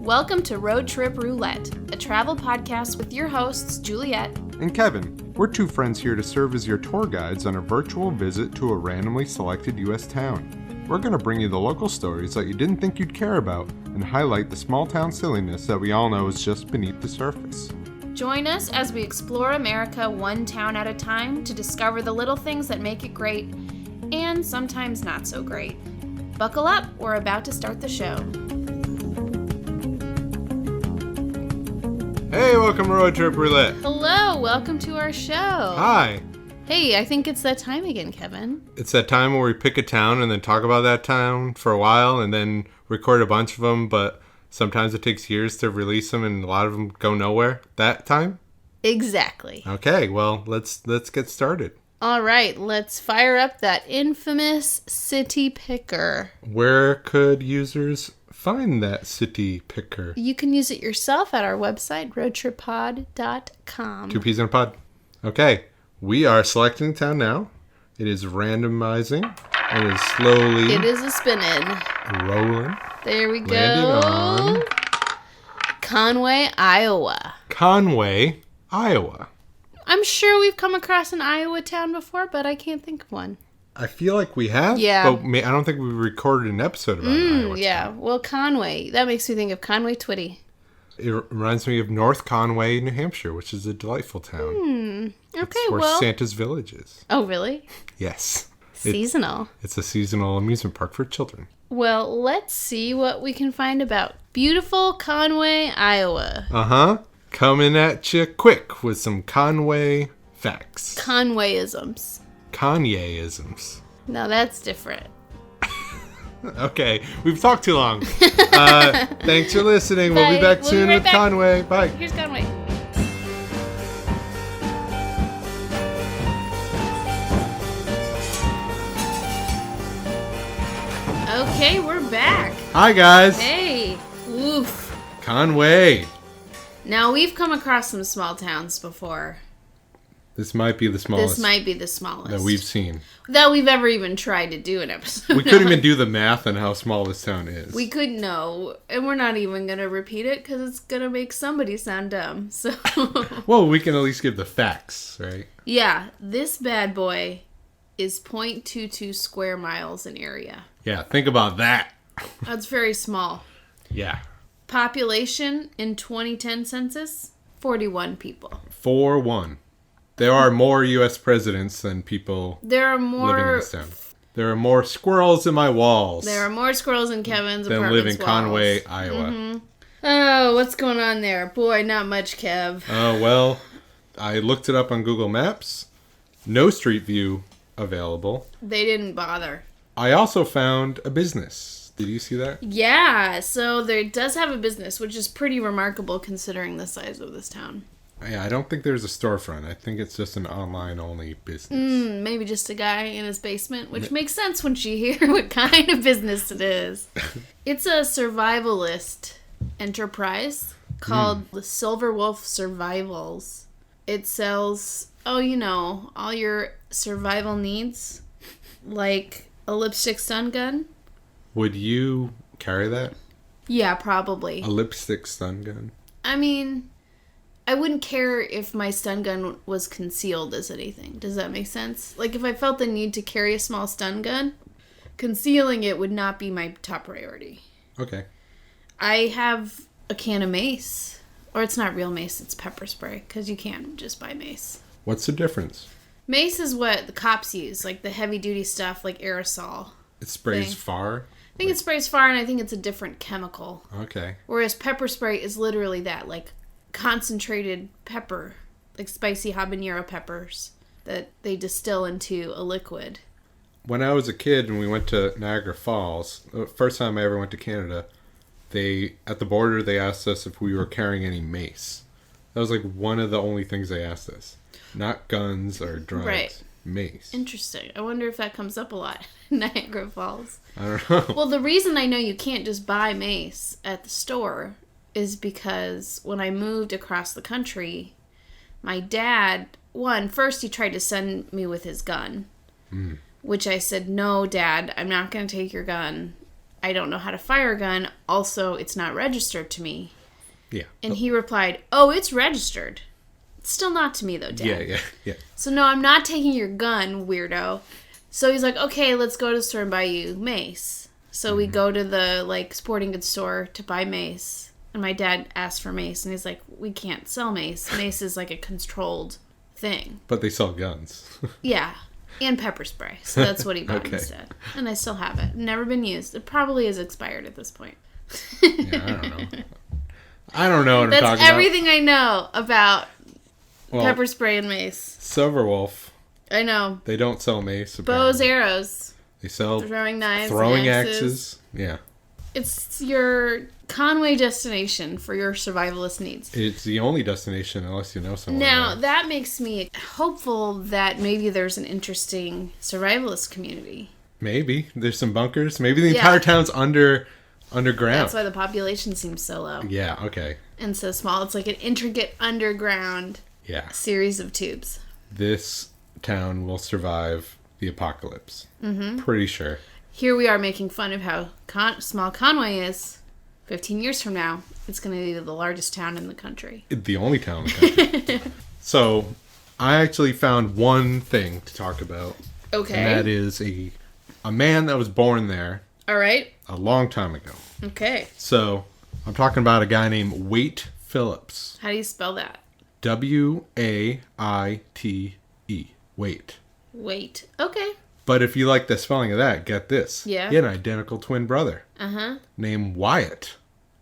Welcome to Roadtrip Roulette, a travel podcast with your hosts, Juliet and Kevin. We're two friends here to serve as your tour guides on a virtual visit to a randomly selected U.S. town. We're going to bring you the local stories that you didn't think you'd care about and highlight the small town silliness that we all know is just beneath the surface. Join us as we explore America one town at a time to discover the little things that make it great and sometimes not so great. Buckle up, we're about to start the show. Hey, welcome to Road Trip Roulette. Hello, welcome to our show. Hi. Hey, I think it's that time again, Kevin. It's that time where we pick a town and then talk about that town for a while and then record a bunch of them, but sometimes it takes years to release them and a lot of them go nowhere. That time? Exactly. Okay, well, let's get started. All right, let's fire up that infamous city picker. Where could users find that city picker? You can use it yourself at our website, roadtrippod.com. 2 P's in a pod. Okay, we are selecting town now. It is randomizing. It is slowly... It is a spinning. Rolling. There we go. Landing on... Conway, Iowa. Conway, Iowa. I'm sure we've come across an Iowa town before, but I can't think of one. I feel like we have. Yeah. But I don't think we recorded an episode about an Iowa yeah. town. Well, Conway. That makes me think of Conway Twitty. It reminds me of North Conway, New Hampshire, which is a delightful town. Okay, It's where Santa's Village is. Oh, really? Yes. Seasonal. It's a seasonal amusement park for children. Well, let's see what we can find about beautiful Conway, Iowa. Uh-huh. Coming at you quick with some Conway facts. Conwayisms. Kanye-isms. No, that's different. Okay, we've talked too long. Thanks for listening. We'll be back soon with Conway. Bye. Here's Conway. Okay, we're back. Hi, guys. Hey. Oof. Conway. Now, we've come across some small towns before. This might be the smallest. This might be the smallest. That we've seen. That we've ever even tried to do an episode. We couldn't even do the math on how small this town is. We couldn't know. And we're not even going to repeat it because it's going to make somebody sound dumb. So. Well, we can at least give the facts, right? Yeah. This bad boy is 0.22 square miles in area. Yeah, think about that. That's very small. Yeah. Population in 2010 census, 41 people. 4-1. There are more U.S. presidents than people there are living in more this town. There are more squirrels in my walls. There are more squirrels in Kevin's than apartment's live in walls. Conway, Iowa. Mm-hmm. Oh, what's going on there? Boy, not much, Kev. Oh, well, I looked it up on Google Maps. No Street View available. They didn't bother. I also found a business. Did you see that? Yeah, so there does have a business, which is pretty remarkable considering the size of this town. Yeah, I don't think there's a storefront. I think it's just an online-only business. Maybe just a guy in his basement, which makes sense once you hear what kind of business it is. It's a survivalist enterprise called the Silver Wolf Survivals. It sells, all your survival needs, like a lipstick stun gun. Would you carry that? Yeah, probably. A lipstick stun gun? I mean, I wouldn't care if my stun gun was concealed as anything. Does that make sense? Like, if I felt the need to carry a small stun gun, concealing it would not be my top priority. Okay. I have a can of mace. Or it's not real mace, it's pepper spray, because you can't just buy mace. What's the difference? Mace is what the cops use, like the heavy-duty stuff, like aerosol. It sprays far? I think it sprays far, and I think it's a different chemical. Okay. Whereas pepper spray is literally that, like concentrated pepper, like spicy habanero peppers that they distill into a liquid. When I was a kid and we went to Niagara Falls, the first time I ever went to Canada, at the border they asked us if we were carrying any mace. That was like one of the only things they asked us. Not guns or drugs. Right. Mace. Interesting. I wonder if that comes up a lot in Niagara Falls. I don't know. Well, the reason I know you can't just buy mace at the store is because when I moved across the country, my dad, first he tried to send me with his gun, which I said, no, Dad, I'm not going to take your gun. I don't know how to fire a gun. Also, it's not registered to me. Yeah. And he replied, oh, it's registered. It's still not to me, though, Dad. Yeah. So, no, I'm not taking your gun, weirdo. So he's like, okay, let's go to the store and buy you mace. So we go to the, like, sporting goods store to buy mace. And my dad asked for mace. And he's like, we can't sell mace. Mace is, like, a controlled thing. But they sell guns. Yeah. And pepper spray. So that's what he bought instead. And I still have it. Never been used. It probably is expired at this point. Yeah, I don't know what I'm talking about. That's everything I know about pepper spray and mace. Silverwolf. I know. They don't sell mace. Apparently. Bows, arrows. They sell throwing knives, throwing axes. Yeah. It's your Conway destination for your survivalist needs. It's the only destination unless you know someone. Now, that makes me hopeful that maybe there's an interesting survivalist community. Maybe. There's some bunkers. Maybe the entire town's underground. That's why the population seems so low. Yeah, okay. And so small. It's like an intricate underground series of tubes. This town will survive the apocalypse. Mm-hmm. Pretty sure. Here we are making fun of how small Conway is. 15 years from now, it's going to be the largest town in the country. The only town in the country. So, I actually found one thing to talk about. Okay. And that is a man that was born there. All right. A long time ago. Okay. So, I'm talking about a guy named Waite Phillips. How do you spell that? Waite. Waite. Waite. Okay. But if you like the spelling of that, get this. Yeah. He had an identical twin brother. Uh-huh. Named Wyatt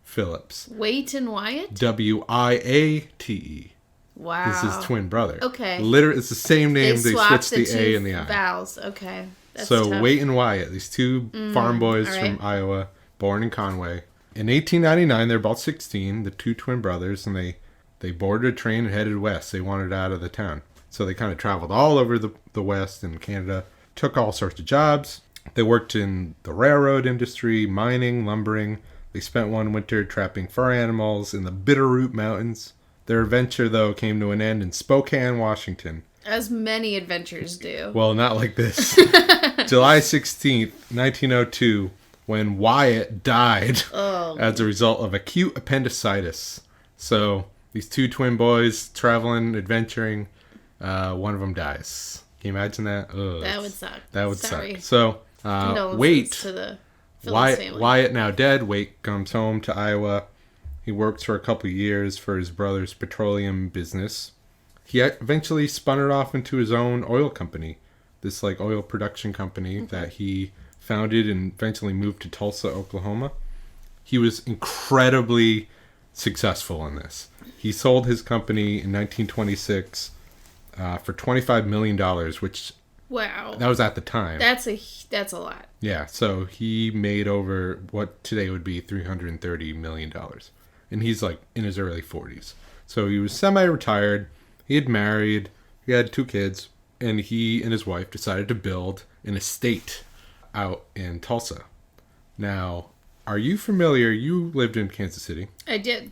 Phillips. Waite and Wyatt? Wiate. Wow. This is his twin brother. Okay. Literally, it's the same name. They switched the A and the I. Vowels. Okay. That's so tough. Waite and Wyatt, these two farm boys from Iowa, born in Conway. In 1899, they're about 16, the two twin brothers, and they boarded a train and headed west. They wanted out of the town. So they kind of traveled all over the West and Canada, took all sorts of jobs. They worked in the railroad industry, mining, lumbering. They spent one winter trapping fur animals in the Bitterroot Mountains. Their adventure, though, came to an end in Spokane, Washington. As many adventures do. Well, not like this. July 16th, 1902, when Wyatt died as a result of acute appendicitis. So, these two twin boys traveling, adventuring, one of them dies. Can you imagine that? Ugh. That would suck. That would suck. So, Waite, to the Wyatt now dead. Waite comes home to Iowa. He works for a couple of years for his brother's petroleum business. He eventually spun it off into his own oil company, this like oil production company that he founded and eventually moved to Tulsa, Oklahoma. He was incredibly successful in this. He sold his company in 1926 for $25 million, which wow, that was at the time. That's a lot. Yeah, so he made over what today would be $330 million. And he's like in his early 40s. So he was semi-retired. He had married. He had 2 kids. And he and his wife decided to build an estate out in Tulsa. Now, are you familiar? You lived in Kansas City. I did.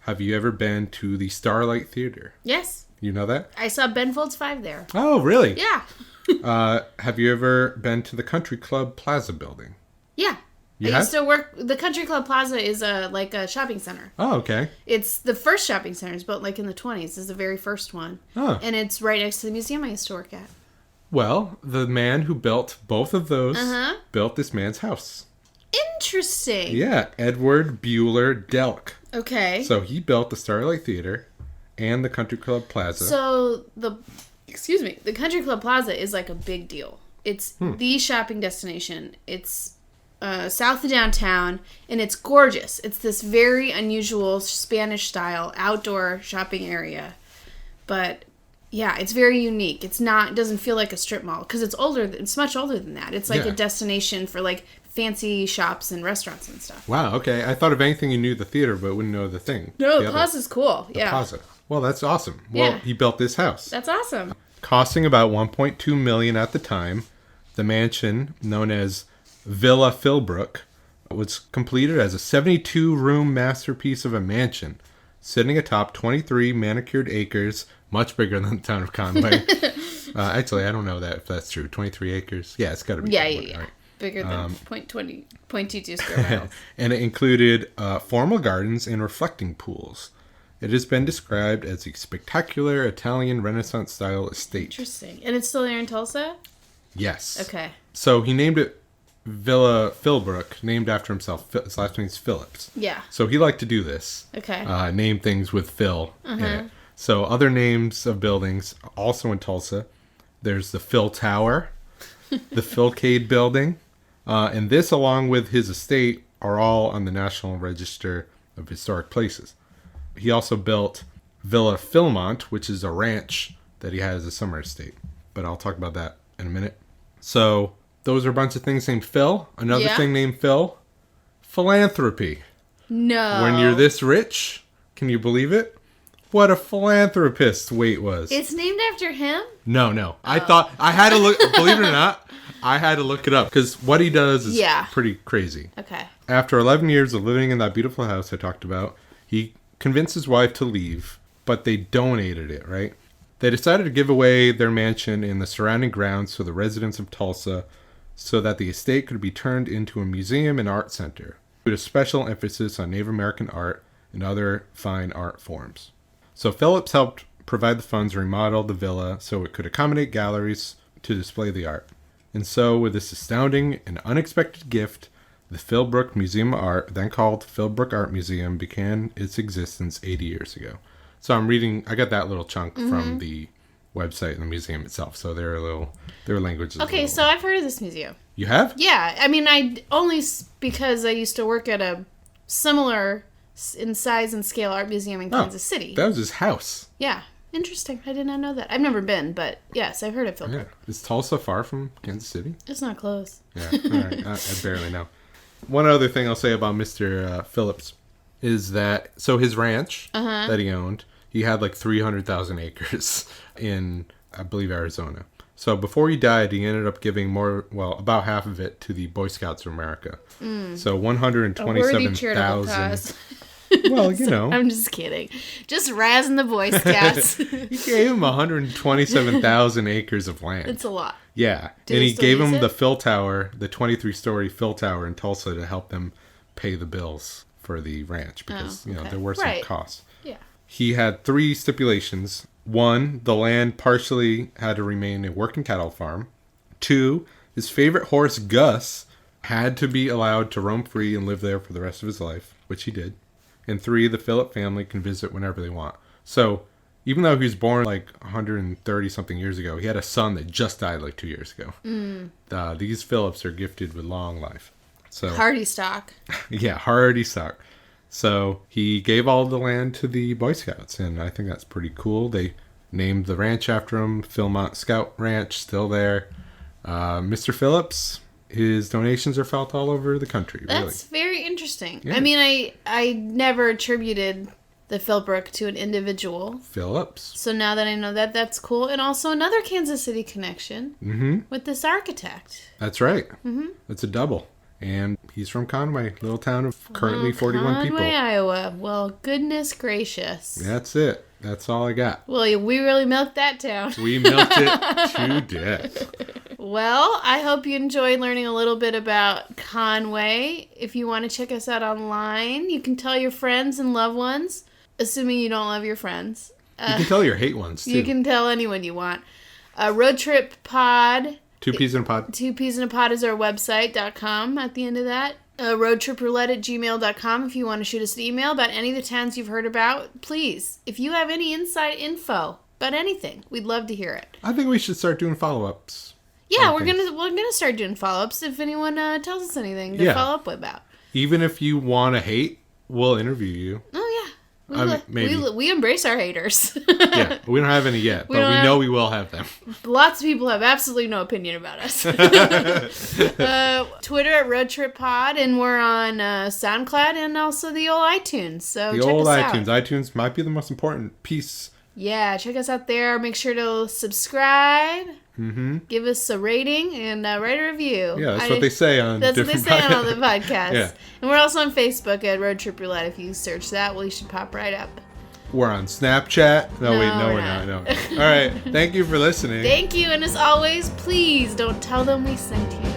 Have you ever been to the Starlight Theater? Yes. You know that? I saw Ben Folds 5 there. Oh, really? Yeah. Have you ever been to the Country Club Plaza building? Yeah. I used to work. The Country Club Plaza is like a shopping center. Oh, okay. It's the first shopping center. It's built like in the 20s. It's the very first one. Oh. And it's right next to the museum I used to work at. Well, the man who built both of those built this man's house. Interesting. Yeah, Edward Bueller Delk. Okay. So he built the Starlight Theater and the Country Club Plaza. So the Country Club Plaza is like a big deal. It's the shopping destination. It's south of downtown, and it's gorgeous. It's this very unusual Spanish-style outdoor shopping area. But yeah, it's very unique. It doesn't feel like a strip mall because it's older. It's much older than that. It's like a destination for like fancy shops and restaurants and stuff. Wow. Okay, I thought if anything you knew the theater, but wouldn't know the thing. No, the Plaza's cool. The Plaza. Well, that's awesome. Well, he built this house. That's awesome. Costing about $1.2 million at the time. The mansion, known as Villa Philbrook, was completed as a 72-room masterpiece of a mansion, sitting atop 23 manicured acres, much bigger than the town of Conway. Actually, I don't know if that's true. 23 acres? Yeah, it's got to be. Yeah. Right. Bigger than 0.22 square miles. And it included formal gardens and reflecting pools. It has been described as a spectacular Italian Renaissance-style estate. Interesting. And it's still there in Tulsa? Yes. Okay. So he named it Villa Philbrook, named after himself. His last name's Phillips. Yeah. So he liked to do this. Okay. Name things with Phil in it. So other names of buildings, also in Tulsa, there's the Phil Tower, the Philcade Building, and this, along with his estate, are all on the National Register of Historic Places. He also built Villa Philmont, which is a ranch that he had as a summer estate. But I'll talk about that in a minute. So those are a bunch of things named Phil. Another thing named Phil, philanthropy. No. When you're this rich, can you believe it? What a philanthropist Waite was. It's named after him? No. I thought, I had to look, believe it or not, I had to look it up. Because what he does is pretty crazy. Okay. After 11 years of living in that beautiful house I talked about, he convinced his wife to leave, but they donated it, right? They decided to give away their mansion and the surrounding grounds to the residents of Tulsa so that the estate could be turned into a museum and art center, with a special emphasis on Native American art and other fine art forms. So Phillips helped provide the funds to remodel the villa so it could accommodate galleries to display the art. And so, with this astounding and unexpected gift, the Philbrook Museum of Art, then called Philbrook Art Museum, began its existence 80 years ago. So I got that little chunk from the website and the museum itself. So their language is Okay, so I've heard of this museum. You have? Yeah, I mean, because I used to work at a similar in size and scale art museum in Kansas City. That was his house. Yeah. Interesting. I did not know that. I've never been, but yes, I've heard of Philbrook. Yeah. Is Tulsa far from Kansas City? It's not close. Yeah. All right. I barely know. One other thing I'll say about Mr. Phillips is that, so his ranch that he owned, he had like 300,000 acres in, I believe, Arizona. So before he died, he ended up giving about half of it to the Boy Scouts of America. So 127,000. Well, you know. I'm just kidding. Just razzing the Boy Scouts. He gave him 127,000 acres of land. It's a lot. Yeah. And he gave him the Phil Tower, the 23-story Phil Tower in Tulsa to help them pay the bills for the ranch because, there were some costs. Yeah. He had 3 stipulations. 1, the land partially had to remain a working cattle farm. 2, his favorite horse, Gus, had to be allowed to roam free and live there for the rest of his life, which he did. And 3, the Phillip family can visit whenever they want. So, even though he was born like 130-something years ago, he had a son that just died like 2 years ago. These Phillips are gifted with long life. So hardy stock. Yeah, hardy stock. So, he gave all the land to the Boy Scouts, and I think that's pretty cool. They named the ranch after him, Philmont Scout Ranch, still there. Mr. Phillips, his donations are felt all over the country. That's very interesting. Yeah. I mean, I never attributed the Philbrook to an individual. Phillips. So now that I know that, that's cool. And also another Kansas City connection with this architect. That's right. It's a double. And he's from Conway, little town of currently 41 people. Conway, Iowa. Well, goodness gracious. That's it. That's all I got. Well, we really milked that town. We milked it to death. Well, I hope you enjoyed learning a little bit about Conway. If you want to check us out online, you can tell your friends and loved ones, assuming you don't love your friends. You can tell your hate ones, too. You can tell anyone you want. Roadtrip Pod. 2 Peas in a Pod. 2 Peas in a Pod is our website.com at the end of that. Roadtriproulette@gmail.com if you want to shoot us an email about any of the towns you've heard about. Please, if you have any inside info about anything, we'd love to hear it. I think we should start doing follow-ups. Yeah, we're gonna start doing follow-ups if anyone tells us anything to follow up about. Even if you want to hate, we'll interview you. Oh, yeah. Maybe. We embrace our haters. Yeah, we don't have any yet, but we know we will have them. Lots of people have absolutely no opinion about us. Twitter at RoadTripPod, and we're on SoundCloud and also the old iTunes. So check us out. iTunes might be the most important piece. Yeah, check us out there. Make sure to subscribe. Give us a rating and write a review. Yeah, that's what they say on all the podcasts. Yeah. And we're also on Facebook at Roadtrip Roulette. If you search that, well, you should pop right up. We're on Snapchat. No, we're not. No. All right. Thank you for listening. Thank you. And as always, please don't tell them we sent you.